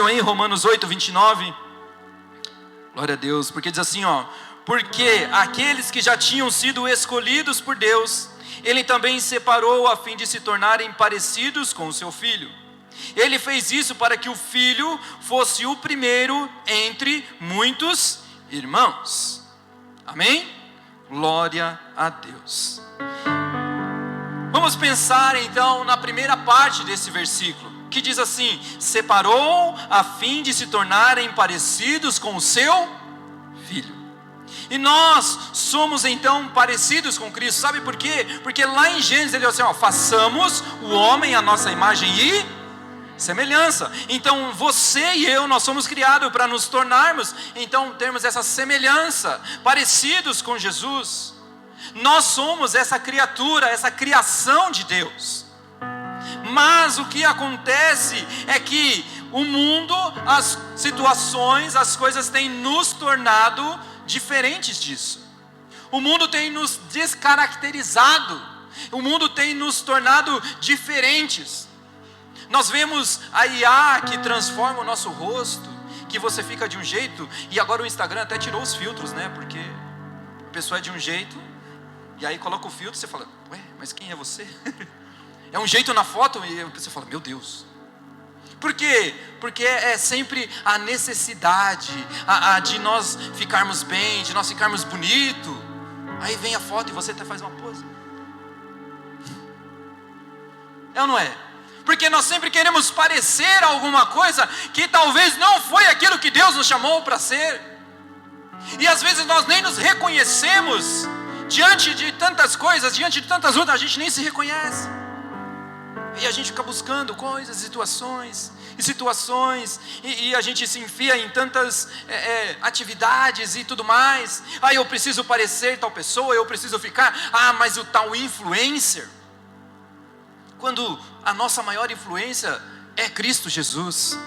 leram aí Romanos 8, 29? Glória a Deus, porque diz assim, porque aqueles que já tinham sido escolhidos por Deus, Ele também separou a fim de se tornarem parecidos com o seu Filho. Ele fez isso para que o Filho fosse o primeiro entre muitos irmãos. Amém? Glória a Deus. Vamos pensar então na primeira parte desse versículo, que diz assim: separou a fim de se tornarem parecidos com o seu Filho. E nós somos então parecidos com Cristo. Sabe por quê? Porque lá em Gênesis ele diz assim, façamos o homem à nossa imagem e semelhança. Então você e eu, nós somos criados para nos tornarmos, então termos essa semelhança, parecidos com Jesus. Nós somos essa criatura, essa criação de Deus. Mas o que acontece é que o mundo, as situações, as coisas têm nos tornado diferentes disso. O mundo tem nos descaracterizado. O mundo tem nos tornado diferentes. Nós vemos a IA que transforma o nosso rosto, que você fica de um jeito, e agora o Instagram até tirou os filtros, né? Porque a pessoa é de um jeito, e aí coloca o filtro e você fala, ué, mas quem é você? É um jeito na foto e você fala, meu Deus. Por quê? Porque é sempre a necessidade de nós ficarmos bem, de nós ficarmos bonito. Aí vem a foto e você até faz uma pose. É ou não é? Porque nós sempre queremos parecer alguma coisa que talvez não foi aquilo que Deus nos chamou para ser. E às vezes nós nem nos reconhecemos. Diante de tantas coisas, diante de tantas lutas, a gente nem se reconhece. E a gente fica buscando coisas, situações, e a gente se enfia em tantas atividades e tudo mais. Eu preciso parecer tal pessoa, eu preciso ficar, mas o tal influencer. Quando a nossa maior influência é Cristo Jesus.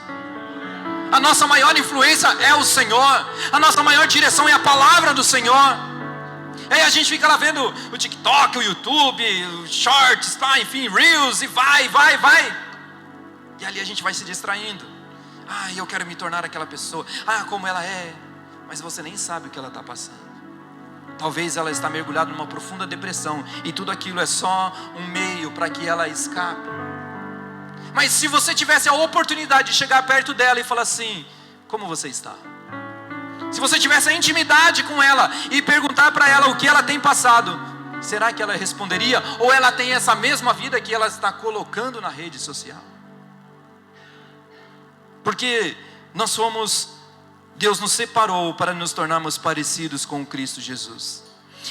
A nossa maior influência é o Senhor. A nossa maior direção é a palavra do Senhor. Aí a gente fica lá vendo o TikTok, o YouTube, os Shorts, enfim, Reels, e vai. E ali a gente vai se distraindo. Eu quero me tornar aquela pessoa. Como ela é. Mas você nem sabe o que ela está passando. Talvez ela está mergulhada numa profunda depressão, e tudo aquilo é só um meio para que ela escape. Mas se você tivesse a oportunidade de chegar perto dela e falar assim, como você está? Se você tivesse a intimidade com ela e perguntar para ela o que ela tem passado, será que ela responderia? Ou ela tem essa mesma vida que ela está colocando na rede social? Porque Deus nos separou para nos tornarmos parecidos com Cristo Jesus.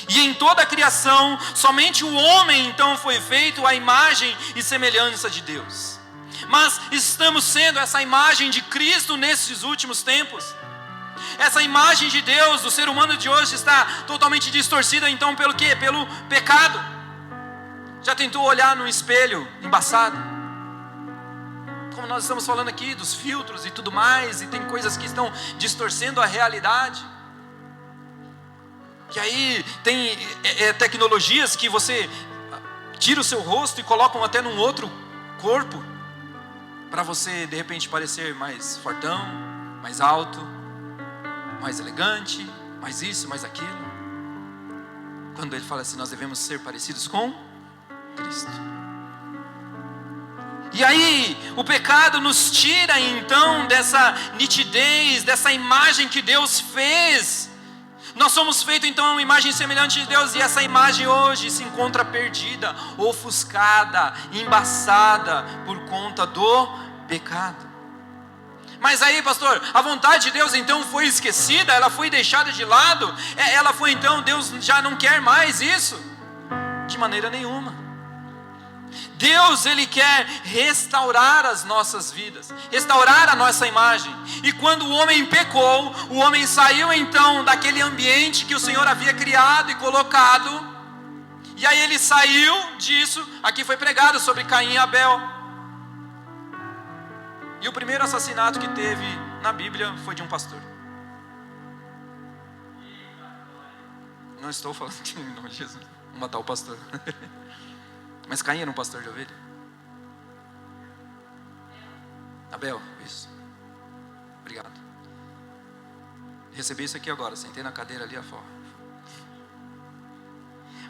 E em toda a criação, somente o homem então foi feito à imagem e semelhança de Deus. Mas estamos sendo essa imagem de Cristo nesses últimos tempos. Essa imagem de Deus, do ser humano de hoje, está totalmente distorcida, então pelo quê? Pelo pecado. Já tentou olhar no espelho embaçado? Como nós estamos falando aqui dos filtros e tudo mais, e tem coisas que estão distorcendo a realidade. E aí tem tecnologias que você tira o seu rosto e colocam até num outro corpo, para você de repente parecer mais fortão, mais alto, mais elegante, mais isso, mais aquilo. Quando ele fala assim, nós devemos ser parecidos com Cristo. E aí o pecado nos tira então dessa nitidez, dessa imagem que Deus fez. Nós somos feitos então uma imagem semelhante de Deus, e essa imagem hoje se encontra perdida, ofuscada, embaçada por conta do pecado. Mas aí, pastor, a vontade de Deus então foi esquecida, ela foi deixada de lado, ela foi então, Deus já não quer mais isso? De maneira nenhuma. Deus, Ele quer restaurar as nossas vidas, restaurar a nossa imagem. E quando o homem pecou, o homem saiu então daquele ambiente que o Senhor havia criado e colocado, e aí ele saiu disso. Aqui foi pregado sobre Caim e Abel. E o primeiro assassinato que teve na Bíblia foi de um pastor. Não estou falando que em nome de Jesus, vou matar o pastor. Mas Caim era um pastor de ovelha. Abel, isso. Obrigado. Recebi isso aqui agora, sentei na cadeira ali afora.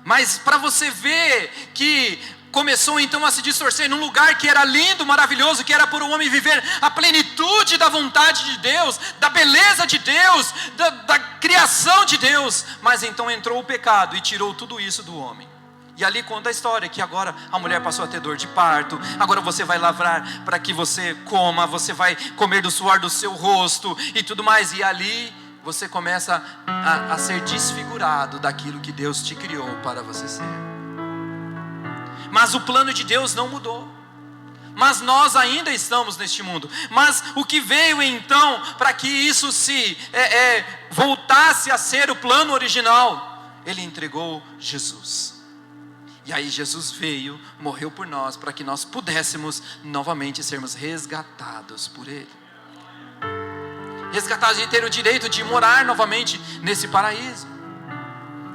Mas para você ver que começou então a se distorcer num lugar que era lindo, maravilhoso, que era para o homem viver a plenitude da vontade de Deus, da beleza de Deus, da criação de Deus. Mas então entrou o pecado e tirou tudo isso do homem. E ali conta a história que agora a mulher passou a ter dor de parto. Agora você vai lavrar para que você coma, você vai comer do suor do seu rosto e tudo mais. E ali você começa a ser desfigurado daquilo que Deus te criou para você ser. Mas o plano de Deus não mudou. Mas nós ainda estamos neste mundo. Mas o que veio então para que isso se voltasse a ser o plano original? Ele entregou Jesus. E aí Jesus veio, morreu por nós, para que nós pudéssemos novamente sermos resgatados por Ele. Resgatados de ter o direito de morar novamente nesse paraíso.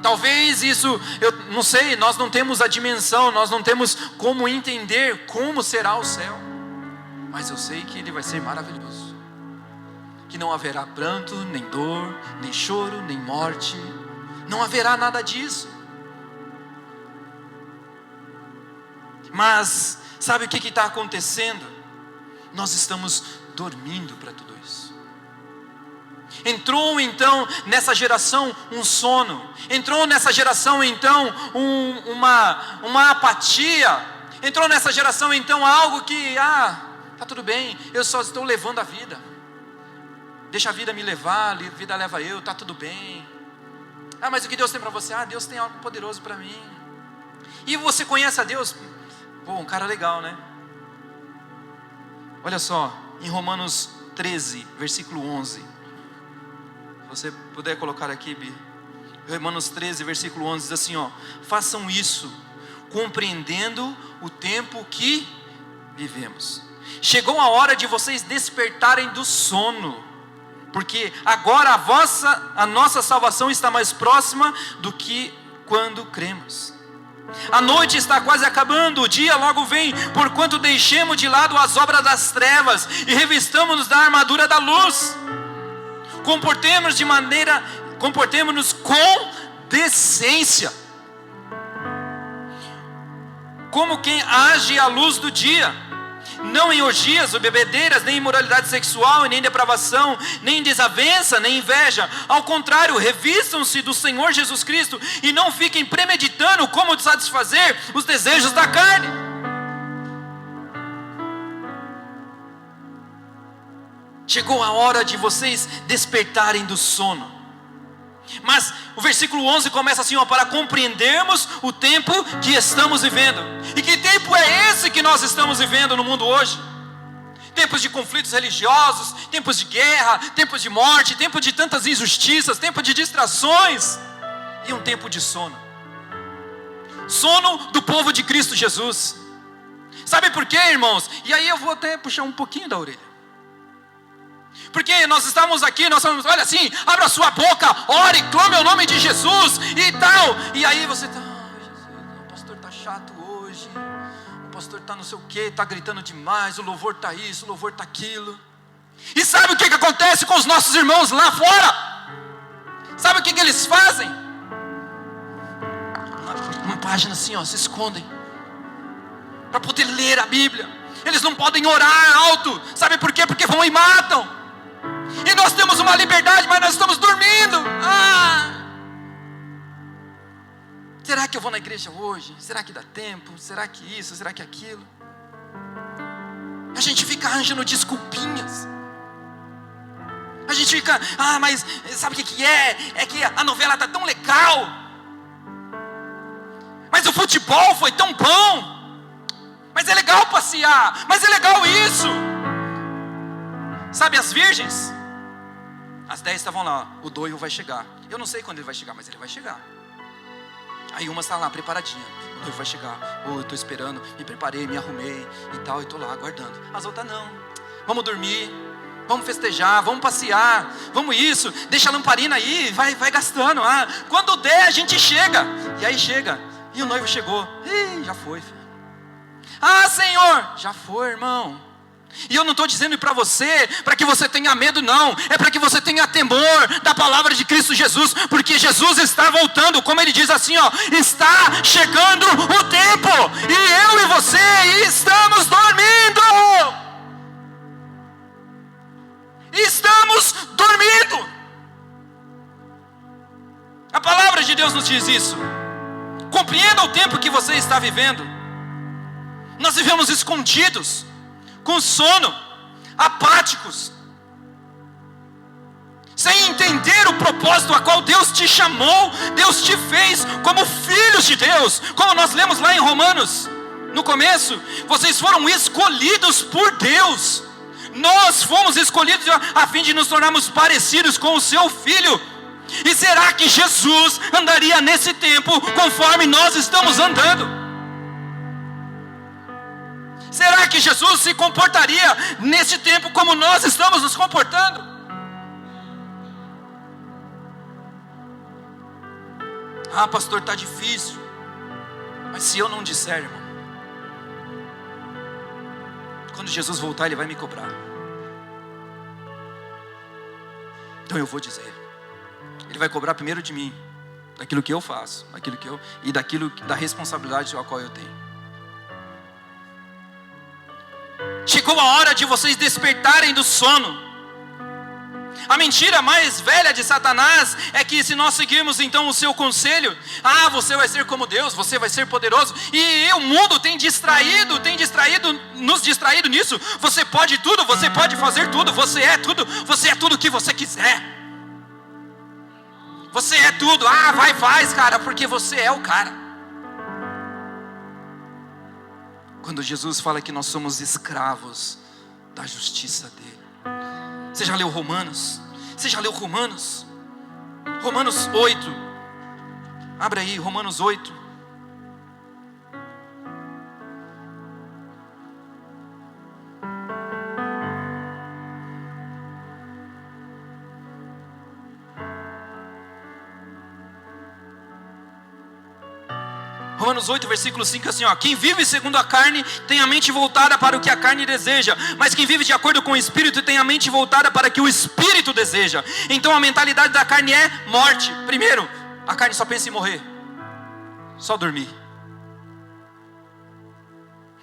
Talvez isso, eu não sei, nós não temos a dimensão, nós não temos como entender como será o céu. Mas eu sei que ele vai ser maravilhoso. Que não haverá pranto, nem dor, nem choro, nem morte. Não haverá nada disso. Mas, sabe o que está acontecendo? Nós estamos dormindo para tudo isso. Entrou então nessa geração um sono. Entrou nessa geração então uma apatia. Entrou nessa geração então algo que, tá tudo bem, eu só estou levando a vida. Deixa a vida me levar, a vida leva eu, tá tudo bem. Mas o que Deus tem para você? Deus tem algo poderoso para mim. E você conhece a Deus? Pô, um cara legal, né? Olha só, em Romanos 13, versículo 11. Se você puder colocar aqui, Bi. Romanos 13, versículo 11 diz assim, façam isso, compreendendo o tempo que vivemos. Chegou a hora de vocês despertarem do sono, porque agora a nossa salvação está mais próxima do que quando cremos. A noite está quase acabando, o dia logo vem, porquanto deixemos de lado as obras das trevas e revistamos-nos da armadura da luz. Comportemos-nos com decência, como quem age à luz do dia, não em orgias ou bebedeiras, nem em imoralidade sexual, nem em depravação, nem em desavença, nem em inveja. Ao contrário, revistam-se do Senhor Jesus Cristo e não fiquem premeditando como satisfazer os desejos da carne. Chegou a hora de vocês despertarem do sono. Mas o versículo 11 começa assim, para compreendermos o tempo que estamos vivendo. E que tempo é esse que nós estamos vivendo no mundo hoje? Tempos de conflitos religiosos, tempos de guerra, tempos de morte, tempo de tantas injustiças, tempo de distrações e um tempo de sono. Sono do povo de Cristo Jesus. Sabe por quê, irmãos? E aí eu vou até puxar um pouquinho da orelha. Porque nós estamos aqui, olha assim, abra sua boca, ore, clame o nome de Jesus e tal. E aí você está, Jesus, o pastor está chato hoje, o pastor está não sei o que, está gritando demais, o louvor está isso, o louvor está aquilo. E sabe o que acontece com os nossos irmãos lá fora? Sabe o que eles fazem? Uma página assim, se escondem para poder ler a Bíblia. Eles não podem orar alto. Sabe por quê? Porque vão e matam. E nós temos uma liberdade, mas nós estamos dormindo. Será que eu vou na igreja hoje? Será que dá tempo? Será que isso? Será que aquilo? A gente fica arranjando desculpinhas. A gente fica, mas sabe o que é? É que a novela está tão legal. Mas o futebol foi tão bom. Mas é legal passear. Mas é legal isso. Sabe as virgens? As 10 estavam lá, o noivo vai chegar. Eu não sei quando ele vai chegar, mas ele vai chegar. Aí uma está lá, preparadinha. O noivo vai chegar. Eu estou esperando, me preparei, me arrumei e tal, e estou lá aguardando. As outras não. Vamos dormir, vamos festejar, vamos passear, vamos isso. Deixa a lamparina aí, vai gastando. Quando der a gente chega. E aí chega, e o noivo chegou. Já foi, filho. Senhor, já foi, irmão. E eu não estou dizendo para você, para que você tenha medo, não. É para que você tenha temor da palavra de Cristo Jesus. Porque Jesus está voltando, como ele diz assim, ó, está chegando o tempo. E eu e você estamos dormindo. Estamos dormindo. A palavra de Deus nos diz isso. Compreenda o tempo que você está vivendo. Nós vivemos escondidos, com sono, apáticos, sem entender o propósito a qual Deus te chamou. Deus te fez como filhos de Deus, como nós lemos lá em Romanos, no começo. Vocês foram escolhidos por Deus. Nós fomos escolhidos a fim de nos tornarmos parecidos com o seu Filho. E será que Jesus andaria nesse tempo conforme nós estamos andando? Será que Jesus se comportaria nesse tempo como nós estamos nos comportando? Ah, pastor, está difícil. Mas se eu não disser, irmão, quando Jesus voltar, Ele vai me cobrar. Então eu vou dizer. Ele vai cobrar primeiro de mim, daquilo que eu faço, e da responsabilidade a qual eu tenho. Chegou a hora de vocês despertarem do sono. A mentira mais velha de Satanás é que se nós seguirmos então o seu conselho, você vai ser como Deus, você vai ser poderoso. E o mundo tem nos distraído nisso. Você pode tudo, você pode fazer tudo, você é tudo que você quiser. Você é tudo, faz, cara, porque você é o cara. Quando Jesus fala que nós somos escravos da justiça dele. Você já leu Romanos? Romanos 8. Abra aí, Romanos 8. Romanos 8, versículo 5, assim, ó: quem vive segundo a carne tem a mente voltada para o que a carne deseja, mas quem vive de acordo com o Espírito tem a mente voltada para o que o Espírito deseja. Então a mentalidade da carne é morte. Primeiro, a carne só pensa em morrer, só dormir.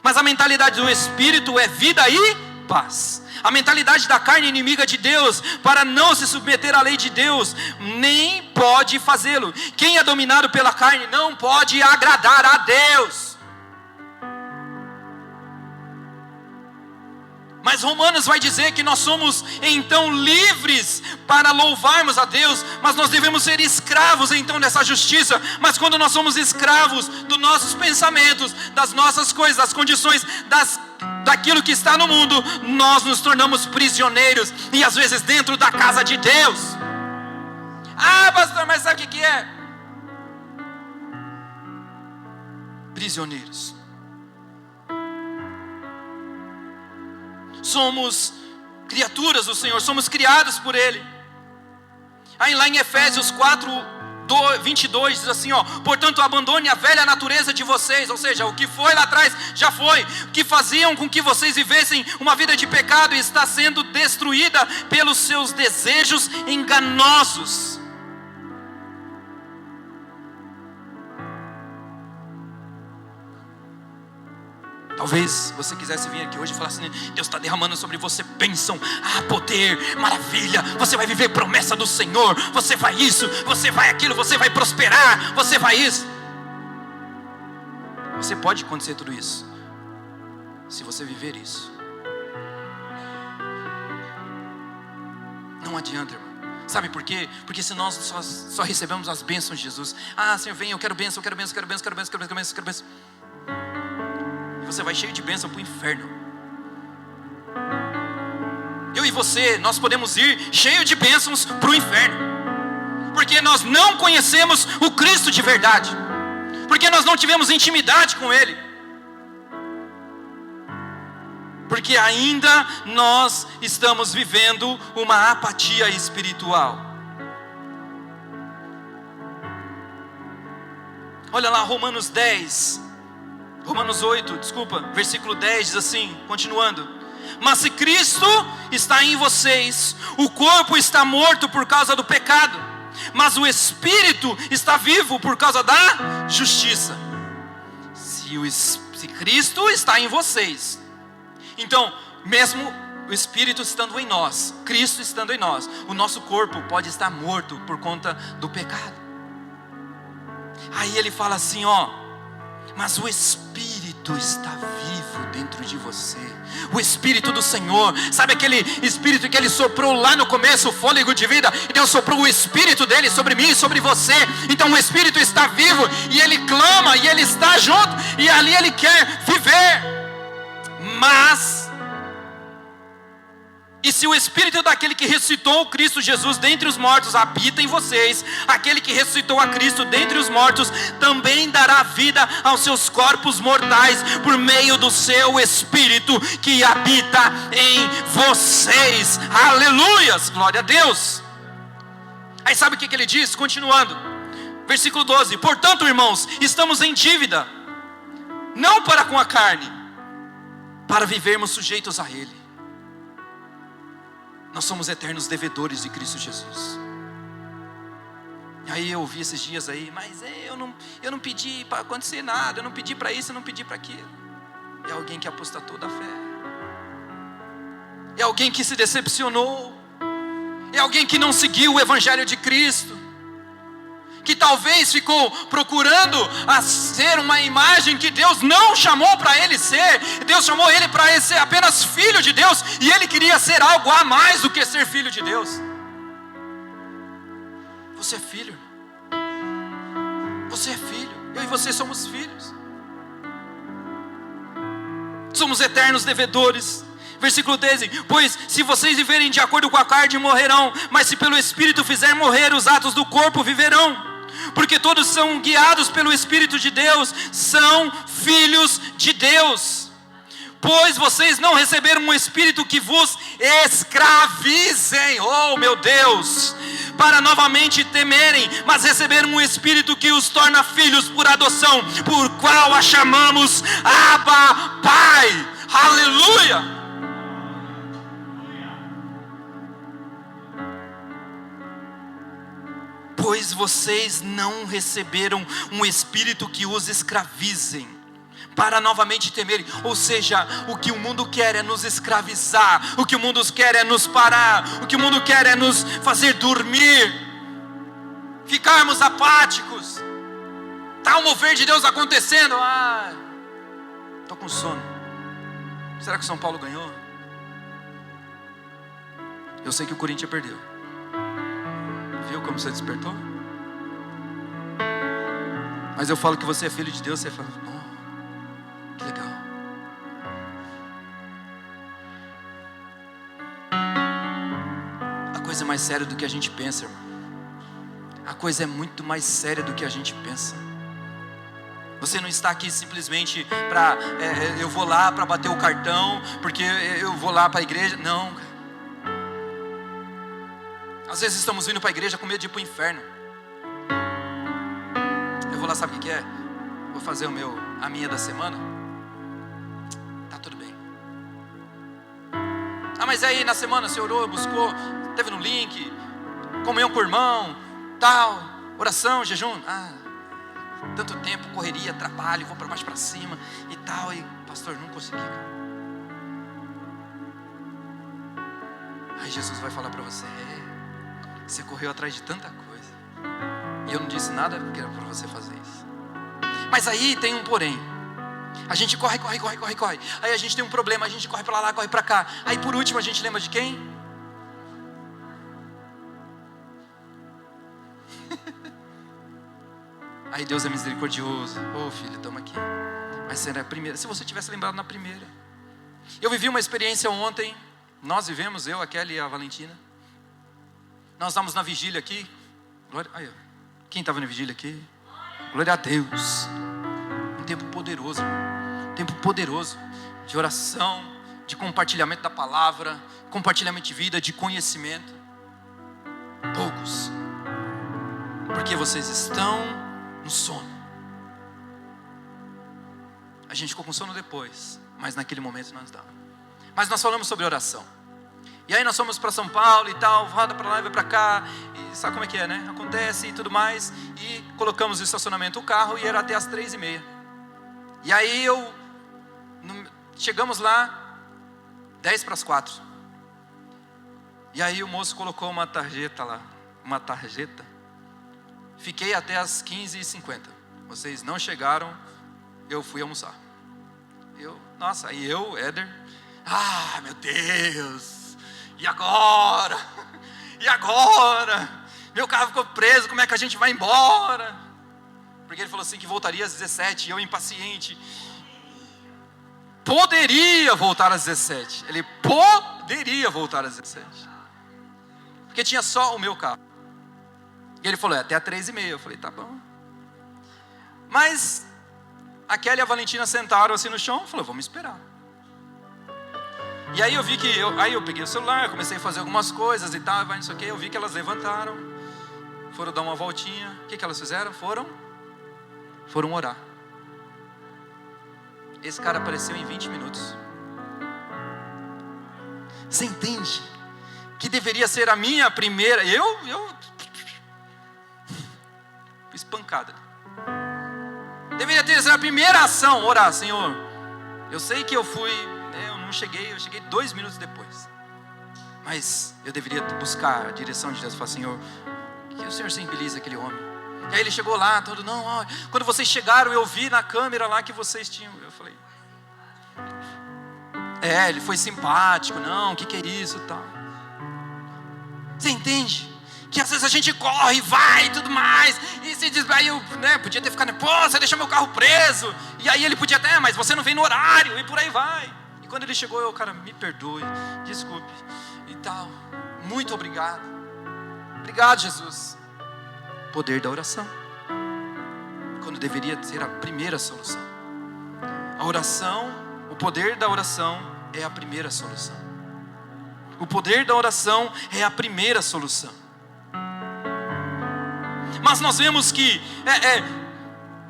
Mas a mentalidade do Espírito é vida e paz. A mentalidade da carne é inimiga de Deus, para não se submeter à lei de Deus, nem pode fazê-lo. Quem é dominado pela carne não pode agradar a Deus. Mas Romanos vai dizer que nós somos então livres para louvarmos a Deus, mas nós devemos ser escravos então dessa justiça. Mas quando nós somos escravos dos nossos pensamentos, das nossas coisas, das condições, daquilo que está no mundo, nós nos tornamos prisioneiros, e às vezes dentro da casa de Deus. Pastor, mas sabe o que é? Prisioneiros. Somos criaturas do Senhor, somos criados por Ele. Aí lá em Efésios 4:22 diz assim, ó: portanto abandone a velha natureza de vocês, ou seja, o que foi lá atrás já foi, o que faziam com que vocês vivessem uma vida de pecado está sendo destruída pelos seus desejos enganosos. Talvez você quisesse vir aqui hoje e falar assim: Deus está derramando sobre você bênção, poder, maravilha, você vai viver promessa do Senhor, você vai isso, você vai aquilo, você vai prosperar, você vai isso. Você pode acontecer tudo isso, se você viver isso. Não adianta, irmão. Sabe por quê? Porque se nós só recebemos as bênçãos de Jesus, Senhor, vem, eu quero bênção, eu quero bênção, eu quero bênção, eu quero bênção, eu quero bênção, eu quero bênção. Você vai cheio de bênção para o inferno. Eu e você, nós podemos ir cheio de bênçãos para o inferno, porque nós não conhecemos o Cristo de verdade, porque nós não tivemos intimidade com Ele, porque ainda nós estamos vivendo uma apatia espiritual. Olha lá Romanos 8, versículo 10 diz assim, continuando: Mas se Cristo está em vocês, o corpo está morto por causa do pecado, mas o espírito está vivo por causa da justiça. Se Cristo está em vocês, então, mesmo o Espírito estando em nós, Cristo estando em nós, o nosso corpo pode estar morto por conta do pecado. Aí ele fala assim, mas o Espírito está vivo dentro de você. O Espírito do Senhor, sabe aquele Espírito que Ele soprou lá no começo, o fôlego de vida, e Deus soprou o Espírito dEle sobre mim e sobre você. Então o Espírito está vivo, e Ele clama, e Ele está junto, e ali Ele quer viver. E se o Espírito daquele que ressuscitou Cristo Jesus dentre os mortos habita em vocês, aquele que ressuscitou a Cristo dentre os mortos também dará vida aos seus corpos mortais por meio do seu Espírito que habita em vocês. Aleluias, glória a Deus. Aí sabe o que ele diz? Continuando, versículo 12: portanto, irmãos, estamos em dívida, não para com a carne, para vivermos sujeitos a Ele. Nós somos eternos devedores de Cristo Jesus. E aí eu ouvi esses dias aí, mas eu não pedi para acontecer nada, eu não pedi para isso, eu não pedi para aquilo. É alguém que apostatou da fé, é alguém que se decepcionou, é alguém que não seguiu o Evangelho de Cristo, que talvez ficou procurando a ser uma imagem que Deus não chamou para ele ser. Deus chamou ele para ser apenas filho de Deus, e ele queria ser algo a mais do que ser filho de Deus. Você é filho, você é filho, eu e você somos filhos, somos eternos devedores. Versículo 13: pois se vocês viverem de acordo com a carne, morrerão, mas se pelo Espírito fizer morrer os atos do corpo, viverão. Porque todos são guiados pelo Espírito de Deus, são filhos de Deus. Pois vocês não receberam um espírito que vos escravizem, oh meu Deus, para novamente temerem, mas receberam um espírito que os torna filhos por adoção, por qual a chamamos Abba, Pai. Aleluia. Pois vocês não receberam um espírito que os escravizem, para novamente temerem. Ou seja, o que o mundo quer é nos escravizar, o que o mundo quer é nos parar, o que o mundo quer é nos fazer dormir, ficarmos apáticos. Está o mover de Deus acontecendo, estou com sono. Será que o São Paulo ganhou? Eu sei que o Corinthians perdeu. Viu como você despertou? Mas eu falo que você é filho de Deus, você fala, que legal. A coisa é mais séria do que a gente pensa, irmão. A coisa é muito mais séria do que a gente pensa. Você não está aqui simplesmente para, eu vou lá para bater o cartão, porque eu vou lá para a igreja. Não, cara. Às vezes estamos indo para a igreja com medo de ir para o inferno. Eu vou lá, sabe o que é? Vou fazer a minha da semana. Tá tudo bem. Mas aí na semana você orou, buscou, teve no link, comunhão com o irmão, tal, oração, jejum. Tanto tempo, correria, trabalho, vou para baixo para cima e tal. E pastor, não consegui, cara. Aí Jesus vai falar para você, você correu atrás de tanta coisa, e eu não disse nada porque era para você fazer isso. Mas aí tem um porém. A gente corre. Aí a gente tem um problema, a gente corre para lá, corre para cá. Aí por último a gente lembra de quem? Aí Deus é misericordioso. Filho, estamos aqui. Mas será a primeira? Se você tivesse lembrado na primeira. Eu vivi uma experiência ontem. Nós vivemos, eu, a Kelly e a Valentina. Nós estávamos na vigília aqui. Quem estava na vigília aqui? Glória a Deus. Um tempo poderoso. Um tempo poderoso. De oração, de compartilhamento da palavra, compartilhamento de vida, de conhecimento. Poucos. Porque vocês estão no sono. A gente ficou com sono depois, mas naquele momento nós estávamos. Mas nós falamos sobre oração. E aí nós fomos para São Paulo e tal, roda para lá e vai para cá, e sabe como é que é, né? Acontece e tudo mais, e colocamos no estacionamento o carro e era até as 3h30. E aí chegamos lá, 3:50. E aí o moço colocou uma tarjeta lá, Fiquei até as 15h50. Vocês não chegaram, eu fui almoçar. Aí eu, Éder, meu Deus, e agora? E agora? Meu carro ficou preso, como é que a gente vai embora? Porque ele falou assim que voltaria às 17h, e eu impaciente. Poderia voltar às 17h. Ele poderia voltar às 17h. Porque tinha só o meu carro. E ele falou, até às 3h30. Eu falei, tá bom. Mas a Kelly e a Valentina sentaram assim no chão. Falou, vamos esperar. E aí eu vi que, aí eu peguei o celular, comecei a fazer algumas coisas e tal, não sei o que. Eu vi que elas levantaram, foram dar uma voltinha. O que elas fizeram? Foram orar. Esse cara apareceu em 20 minutos. Você entende? Que deveria ser a minha primeira. Eu fiz pancada. Deveria ter sido a primeira ação, orar, Senhor. Eu sei que eu não cheguei, eu cheguei 2 minutos depois. Mas eu deveria buscar a direção de Deus e falar, Senhor, que o Senhor sensibilize aquele homem. E aí ele chegou lá, quando vocês chegaram, eu vi na câmera lá que vocês tinham. Eu falei, ele foi simpático, não, o que é isso e tal. Você entende? Que às vezes a gente corre, vai e tudo mais, e se diz, aí eu podia ter ficado, você deixou meu carro preso, e aí ele podia até, mas você não vem no horário, e por aí vai. E quando ele chegou, cara, me perdoe, desculpe, e tal, muito obrigado. Obrigado, Jesus. Poder da oração, quando deveria ser a primeira solução. A oração, o poder da oração é a primeira solução. O poder da oração é a primeira solução. Mas nós vemos que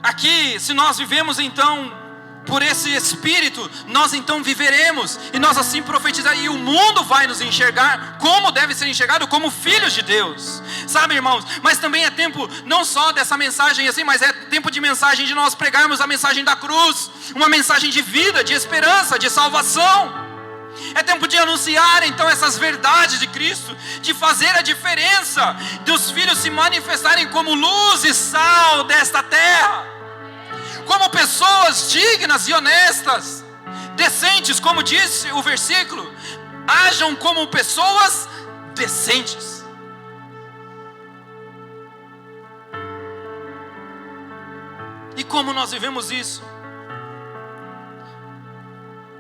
aqui, se nós vivemos então por esse Espírito, nós então viveremos, e nós assim profetizaremos, e o mundo vai nos enxergar como deve ser enxergado, como filhos de Deus, sabe, irmãos? Mas também é tempo não só dessa mensagem assim, mas é tempo de mensagem de nós pregarmos a mensagem da cruz, uma mensagem de vida, de esperança, de salvação. É tempo de anunciar então essas verdades de Cristo, de fazer a diferença, dos filhos se manifestarem como luz e sal desta terra, como pessoas dignas e honestas, decentes, como disse o versículo, hajam como pessoas decentes. E como nós vivemos isso?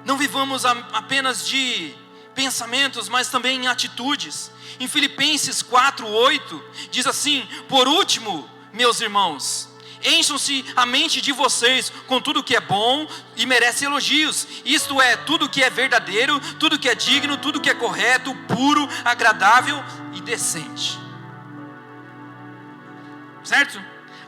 Não vivamos apenas de pensamentos, mas também em atitudes. Em Filipenses 4:8 diz assim: por último, meus irmãos, encham-se a mente de vocês com tudo que é bom e merece elogios, isto é, tudo que é verdadeiro, tudo que é digno, tudo que é correto, puro, agradável e decente. Certo?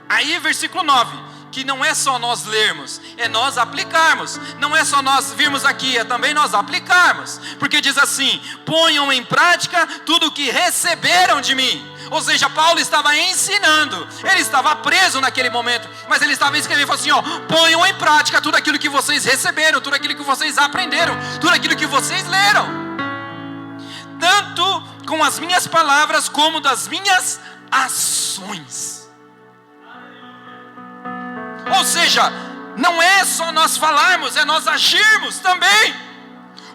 Aí versículo 9, que não é só nós lermos, é nós aplicarmos. Não é só nós virmos aqui, é também nós aplicarmos. Porque diz assim: ponham em prática tudo o que receberam de mim. Ou seja, Paulo estava ensinando, ele estava preso naquele momento, mas ele estava escrevendo assim, ponham em prática tudo aquilo que vocês receberam, tudo aquilo que vocês aprenderam, tudo aquilo que vocês leram, tanto com as minhas palavras como das minhas ações. Ou seja, não é só nós falarmos, é nós agirmos também.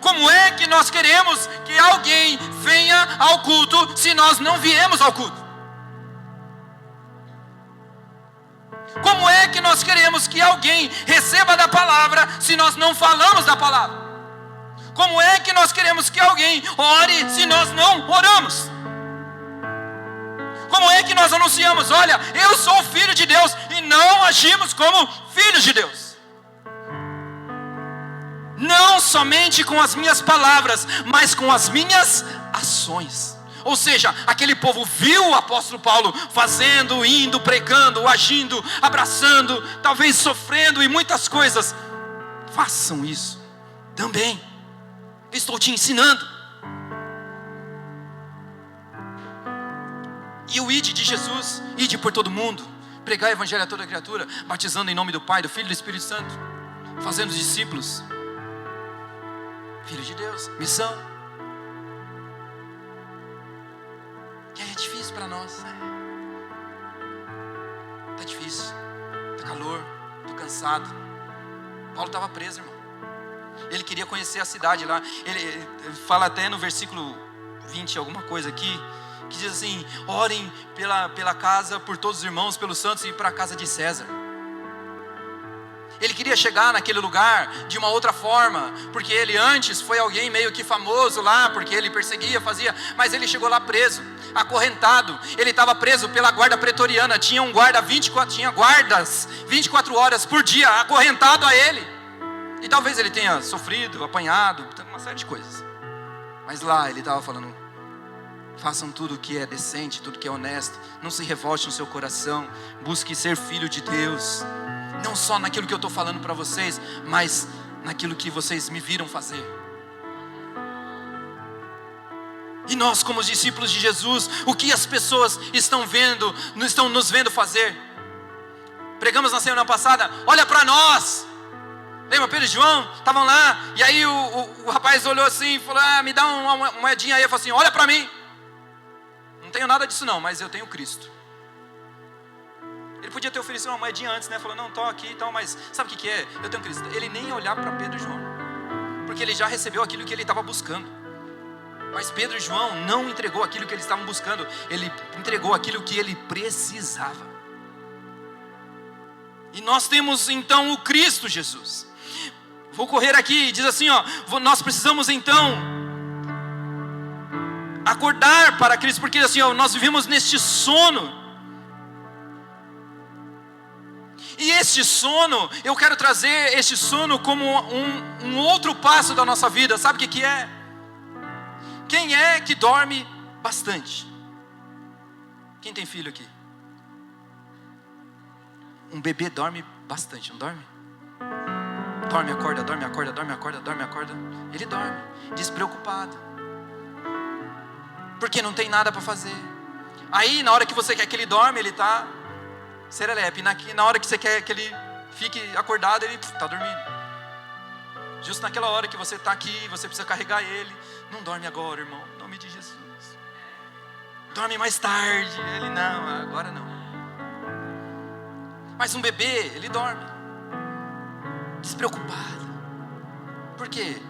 Como é que nós queremos que alguém venha ao culto se nós não viemos ao culto? Como é que nós queremos que alguém receba da palavra se nós não falamos da palavra? Como é que nós queremos que alguém ore se nós não oramos? Como é que nós anunciamos, olha, eu sou filho de Deus, e não agimos como filhos de Deus? Não somente com as minhas palavras, mas com as minhas ações. Ou seja, aquele povo viu o apóstolo Paulo fazendo, indo, pregando, agindo, abraçando, talvez sofrendo e muitas coisas. Façam isso também. Eu estou te ensinando. E o ide de Jesus, ide por todo mundo, pregar o evangelho a toda criatura, batizando em nome do Pai, do Filho e do Espírito Santo, fazendo discípulos, filhos de Deus, missão. E aí é difícil para nós, né? Tá difícil, tá calor, tô cansado. Paulo estava preso, irmão. Ele queria conhecer a cidade lá. Ele fala até no versículo 20 alguma coisa aqui, que diz assim: orem pela casa, por todos os irmãos, pelos santos, e para a casa de César. Ele queria chegar naquele lugar de uma outra forma, porque ele antes foi alguém meio que famoso lá, porque ele perseguia, fazia, mas ele chegou lá preso, acorrentado. Ele estava preso pela guarda pretoriana, tinha um guarda 24, tinha guardas 24 horas por dia, acorrentado a ele. E talvez ele tenha sofrido, apanhado, uma série de coisas. Mas lá ele estava falando: façam tudo o que é decente, tudo que é honesto, não se revolte no seu coração, busque ser filho de Deus, não só naquilo que eu estou falando para vocês, mas naquilo que vocês me viram fazer. E nós, como os discípulos de Jesus, o que as pessoas estão nos vendo fazer? Pregamos na semana passada: olha para nós. Lembra, Pedro e João estavam lá, e aí o rapaz olhou assim e falou: me dá uma moedinha aí. Eu falei assim: olha para mim. Não tenho nada disso não, mas eu tenho Cristo. Ele podia ter oferecido uma moedinha antes, né? Falou: não, estou aqui e tal, mas sabe o que é? Eu tenho Cristo. Ele nem ia olhar para Pedro e João, porque ele já recebeu aquilo que ele estava buscando. Mas Pedro e João não entregou aquilo que eles estavam buscando, ele entregou aquilo que ele precisava. E nós temos então o Cristo Jesus. Vou correr aqui, diz assim, nós precisamos então acordar para Cristo, porque assim, nós vivemos neste sono. E este sono, eu quero trazer este sono como um outro passo da nossa vida. Sabe o que é? Quem é que dorme bastante? Quem tem filho aqui? Um bebê dorme bastante, não dorme? Dorme, acorda, dorme, acorda, dorme, acorda, dorme, acorda. Ele dorme, despreocupado, porque não tem nada para fazer. Aí na hora que você quer que ele dorme, ele está serelepe. Na hora que você quer que ele fique acordado, ele está dormindo. Justo naquela hora que você está aqui, você precisa carregar ele. Não dorme agora, irmão, em nome de Jesus. Dorme mais tarde. Ele: não, agora não. Mas um bebê, ele dorme despreocupado. Por quê?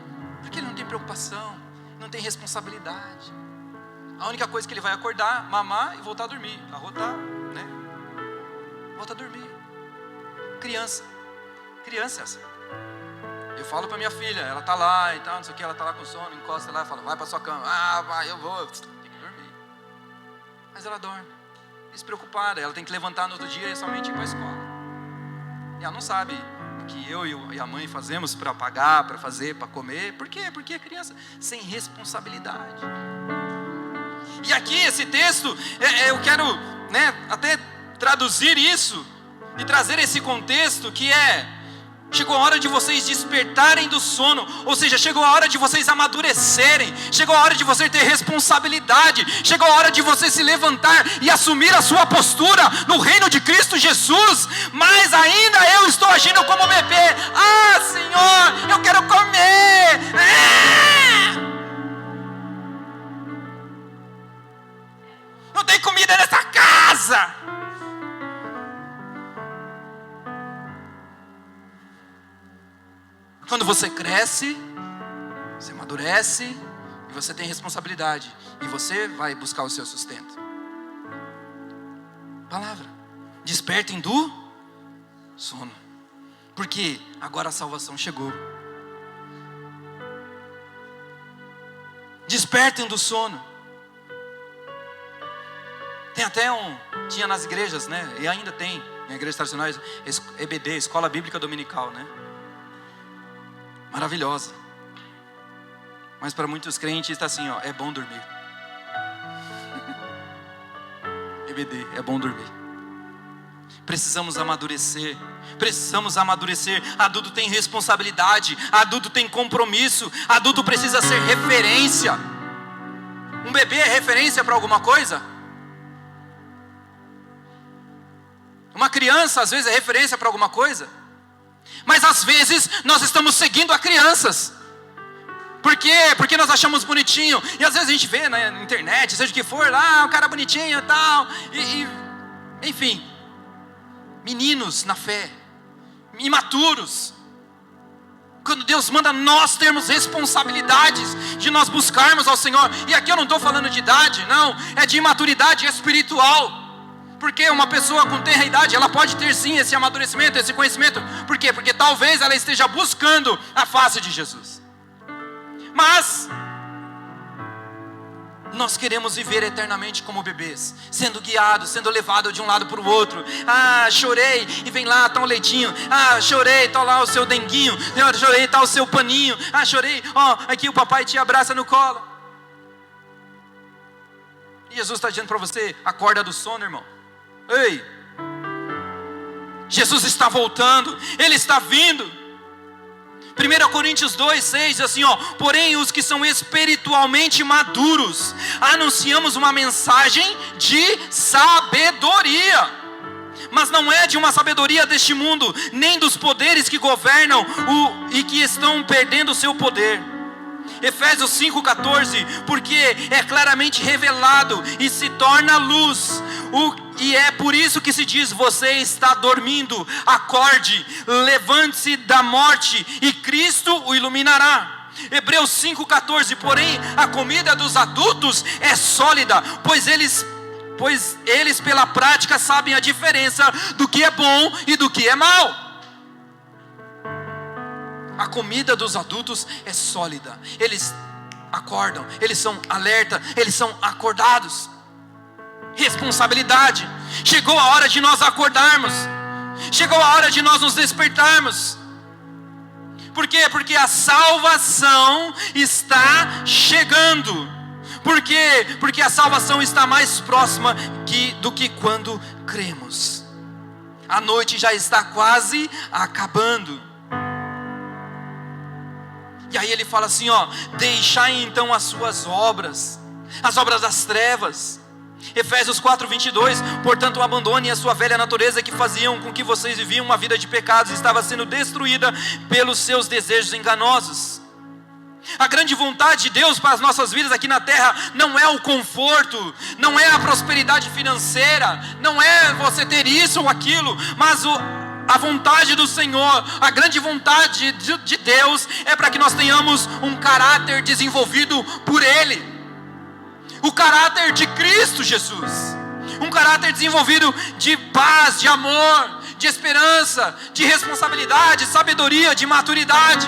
Porque ele não tem preocupação, não tem responsabilidade. A única coisa que ele vai acordar, mamar e voltar a dormir, arrotar, né? Volta a dormir. Criança essa. Eu falo para minha filha, ela tá lá e tal, não sei o que, ela tá lá com sono, encosta lá e fala: vai para sua cama. Vai, eu vou. Tem que dormir. Mas ela dorme, despreocupada. Ela tem que levantar no outro dia e somente ir para a escola. E ela não sabe o que eu e a mãe fazemos para pagar, para fazer, para comer. Por quê? Porque a criança sem responsabilidade. E aqui esse texto, eu quero, até traduzir isso e trazer esse contexto que chegou a hora de vocês despertarem do sono, ou seja, chegou a hora de vocês amadurecerem, chegou a hora de você ter responsabilidade, chegou a hora de você se levantar e assumir a sua postura no reino de Cristo Jesus. Mas ainda eu estou agindo como bebê. Senhor, eu quero comer. Não tem comida nessa casa. Quando você cresce, você amadurece e você tem responsabilidade, e você vai buscar o seu sustento. Palavra: despertem do sono, porque agora a salvação chegou. Despertem do sono. Tem até tinha nas igrejas, e ainda tem em igrejas tradicionais, EBD, Escola Bíblica Dominical, maravilhosa. Mas para muitos crentes está assim, é bom dormir. EBD, é bom dormir. precisamos amadurecer. Precisamos amadurecer. Adulto tem responsabilidade, adulto tem compromisso, adulto precisa ser referência. Um bebê é referência para alguma coisa? Uma criança às vezes é referência para alguma coisa? Mas às vezes nós estamos seguindo a crianças. Por quê? Porque nós achamos bonitinho. E às vezes a gente vê na internet, seja o que for, lá o cara bonitinho e tal. Enfim, meninos na fé, imaturos. Quando Deus manda nós termos responsabilidades de nós buscarmos ao Senhor. E aqui eu não estou falando de idade, não. É de imaturidade espiritual. Porque uma pessoa com tenra idade, ela pode ter sim esse amadurecimento, esse conhecimento. Por quê? Porque talvez ela esteja buscando a face de Jesus. Mas nós queremos viver eternamente como bebês, sendo guiados, sendo levados de um lado para o outro. Ah, chorei, e vem lá, está um leitinho. Ah, chorei, está lá o seu denguinho. Chorei, está o seu paninho. Ah, chorei, ó, aqui o papai te abraça no colo. E Jesus está dizendo para você, acorda do sono, irmão. Ei, Jesus está voltando, Ele está vindo. 1 Coríntios 2:6 diz assim, ó: porém os que são espiritualmente maduros, anunciamos uma mensagem de sabedoria, mas não é de uma sabedoria deste mundo, nem dos poderes que governam e que estão perdendo o seu poder. Efésios 5:14, porque é claramente revelado e se torna luz, e é por isso que se diz: você está dormindo, acorde, levante-se da morte e Cristo o iluminará. Hebreus 5:14, porém a comida dos adultos é sólida, pois eles pela prática sabem a diferença do que é bom e do que é mau. A comida dos adultos é sólida. Eles acordam, eles são alerta, eles são acordados. Responsabilidade. Chegou a hora de nós acordarmos. Chegou a hora de nós nos despertarmos. Por quê? Porque a salvação está chegando. Por quê? Porque a salvação está mais próxima do que quando cremos. A noite já está quase acabando. E aí ele fala assim, ó: deixai então as suas obras, as obras das trevas. Efésios 4:22, portanto abandone a sua velha natureza que faziam com que vocês viviam uma vida de pecados, estava sendo destruída pelos seus desejos enganosos. A grande vontade de Deus para as nossas vidas aqui na terra não é o conforto, não é a prosperidade financeira, não é você ter isso ou aquilo, mas a vontade do Senhor, a grande vontade de Deus é para que nós tenhamos um caráter desenvolvido por Ele, o caráter de Cristo Jesus, um caráter desenvolvido de paz, de amor, de esperança, de responsabilidade, de sabedoria, de maturidade.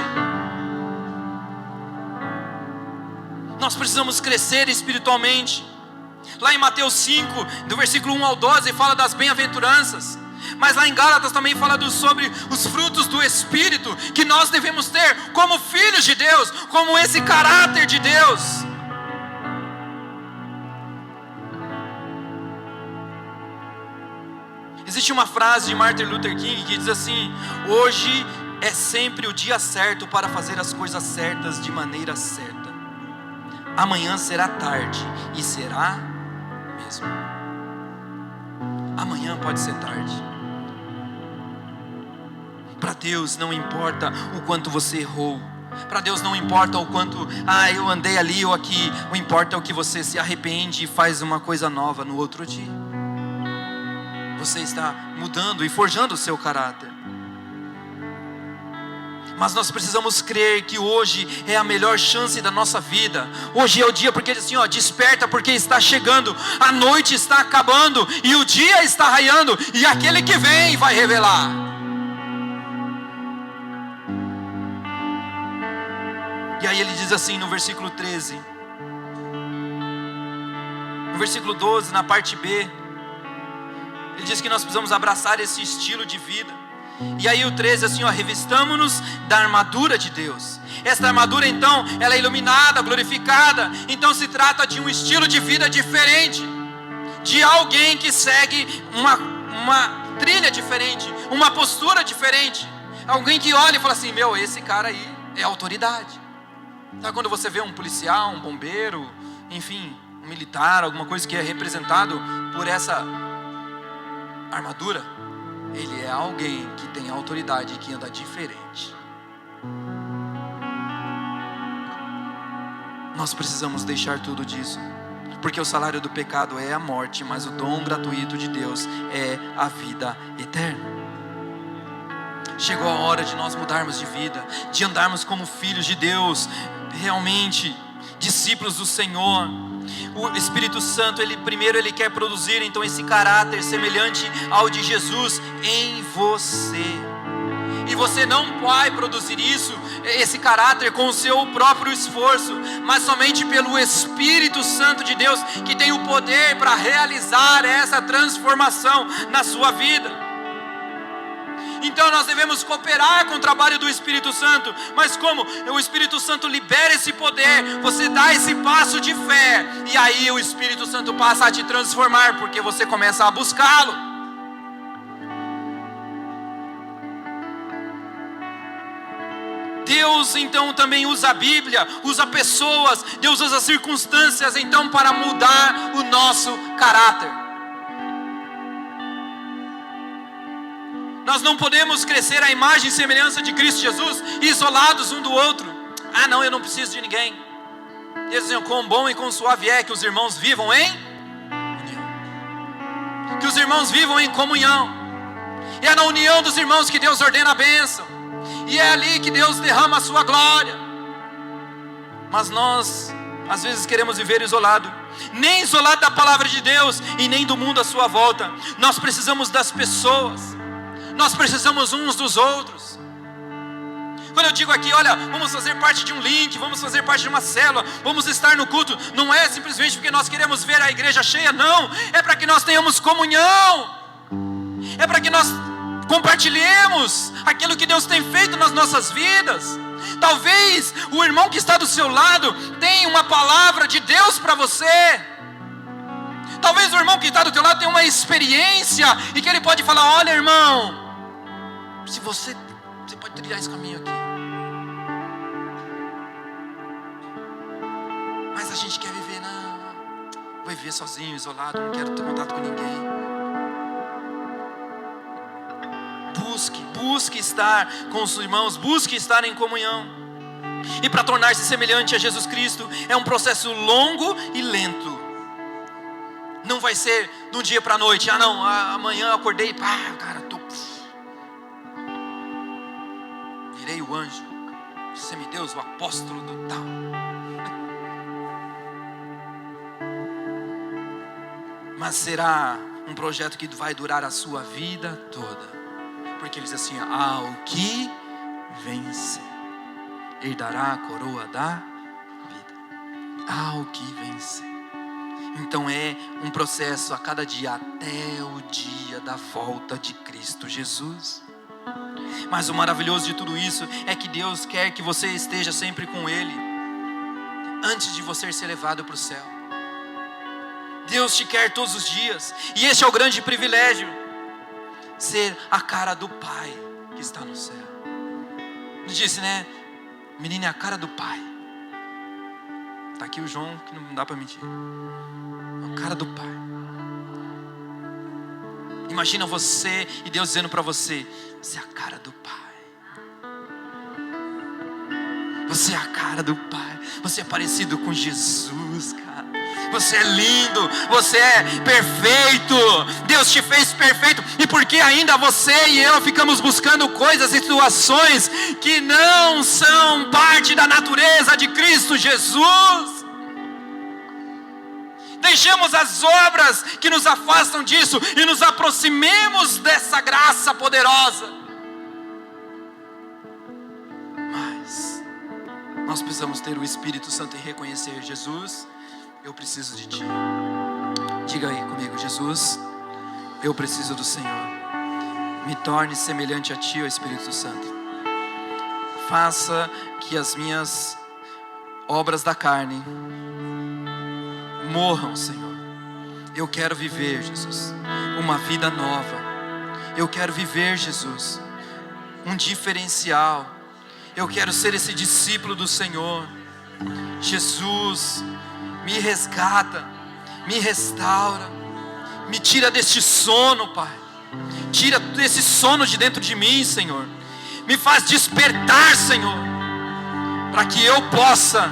Nós precisamos crescer espiritualmente. Lá em Mateus 5, do versículo 1 ao 12, fala das bem-aventuranças. Mas lá em Gálatas também fala sobre os frutos do Espírito, que nós devemos ter como filhos de Deus, como esse caráter de Deus. Existe uma frase de Martin Luther King que diz assim: hoje é sempre o dia certo para fazer as coisas certas de maneira certa. Amanhã será tarde, e será mesmo. Amanhã pode ser tarde. Para Deus não importa o quanto você errou. Para Deus não importa o quanto, eu andei ali ou aqui. O importa é o que você se arrepende e faz uma coisa nova no outro dia. Você está mudando e forjando o seu caráter. Mas nós precisamos crer que hoje é a melhor chance da nossa vida. Hoje é o dia, porque ele diz assim, ó: desperta, porque está chegando. A noite está acabando e o dia está raiando, e aquele que vem vai revelar. E aí ele diz assim no versículo 13. No versículo 12, na parte B, ele diz que nós precisamos abraçar esse estilo de vida. E aí o 13 assim, ó: revistamo-nos da armadura de Deus. Esta armadura então, ela é iluminada, glorificada. Então se trata de um estilo de vida diferente, de alguém que segue trilha diferente, uma postura diferente. Alguém que olha e fala assim, meu, esse cara aí é autoridade. Sabe quando você vê um policial, um bombeiro, enfim, um militar, alguma coisa que é representado por essa armadura? Ele é alguém que tem autoridade e que anda diferente. Nós precisamos deixar tudo disso, porque o salário do pecado é a morte, mas o dom gratuito de Deus é a vida eterna. Chegou a hora de nós mudarmos de vida, de andarmos como filhos de Deus, realmente discípulos do Senhor. O Espírito Santo, ele quer produzir então esse caráter semelhante ao de Jesus em você. E você não vai produzir esse caráter com o seu próprio esforço, mas somente pelo Espírito Santo de Deus, que tem o poder para realizar essa transformação na sua vida. Então nós devemos cooperar com o trabalho do Espírito Santo. Mas como o Espírito Santo libera esse poder, você dá esse passo de fé, e aí o Espírito Santo passa a te transformar, porque você começa a buscá-lo. Deus então também usa a Bíblia, usa pessoas, Deus usa circunstâncias então para mudar o nosso caráter. Nós não podemos crescer à imagem e semelhança de Cristo Jesus isolados um do outro. Ah não, eu não preciso de ninguém. Deus diz, quão bom e quão suave é que os irmãos vivam em união. Que os irmãos vivam em comunhão. E é na união dos irmãos que Deus ordena a bênção. E é ali que Deus derrama a sua glória. Mas nós, às vezes, queremos viver isolado. Nem isolado da palavra de Deus e nem do mundo à sua volta. Nós precisamos das pessoas. Nós precisamos uns dos outros. Quando eu digo aqui, olha, vamos fazer parte de um link, vamos fazer parte de uma célula, vamos estar no culto, não é simplesmente porque nós queremos ver a igreja cheia, não. É para que nós tenhamos comunhão. É para que nós compartilhemos aquilo que Deus tem feito nas nossas vidas. Talvez o irmão que está do seu lado tenha uma palavra de Deus para você. Talvez o irmão que está do teu lado tenha uma experiência e que ele pode falar, olha irmão, se você pode trilhar esse caminho aqui. Mas a gente quer viver, não, vou viver sozinho, isolado, não quero ter contato com ninguém. Busque estar com os irmãos, busque estar em comunhão. E para tornar-se semelhante a Jesus Cristo é um processo longo e lento. Não vai ser de um dia para a noite. Ah não, amanhã eu acordei, virei o anjo, semideus, o apóstolo do tal. Mas será um projeto que vai durar a sua vida toda. Porque ele diz assim, ao que vencer, herdará a coroa da vida. Ao que vencer. Então é um processo a cada dia, até o dia da volta de Cristo Jesus. Mas o maravilhoso de tudo isso é que Deus quer que você esteja sempre com Ele, antes de você ser levado para o céu. Deus te quer todos os dias, e este é o grande privilégio, ser a cara do Pai que está no céu. Ele disse, né? Menino é a cara do Pai. Está aqui o João, que não dá para mentir. A cara do Pai. Imagina você e Deus dizendo para você, você é a cara do Pai. Você é a cara do Pai. Você é parecido com Jesus, cara. Você é lindo, você é perfeito. Deus te fez perfeito. E porque ainda você e eu ficamos buscando coisas e situações que não são parte da natureza de Cristo Jesus. Deixemos as obras que nos afastam disso e nos aproximemos dessa graça poderosa. Mas nós precisamos ter o Espírito Santo e reconhecer, Jesus, eu preciso de Ti. Diga aí comigo, Jesus, eu preciso do Senhor. Me torne semelhante a Ti, ó Espírito Santo. Faça que as minhas obras da carne morram, Senhor. Eu quero viver, Jesus, uma vida nova. Eu quero viver, Jesus, um diferencial. Eu quero ser esse discípulo do Senhor. Jesus, me resgata, me restaura, me tira deste sono, Pai. Tira desse sono de dentro de mim, Senhor. Me faz despertar, Senhor, para que eu possa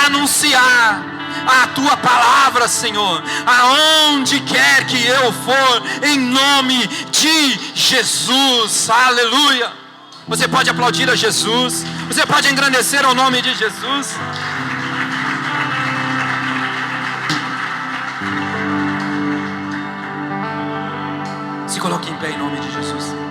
anunciar a Tua palavra, Senhor, aonde quer que eu for, em nome de Jesus. Aleluia. Você pode aplaudir a Jesus, você pode engrandecer ao nome de Jesus. Se coloque em pé em nome de Jesus.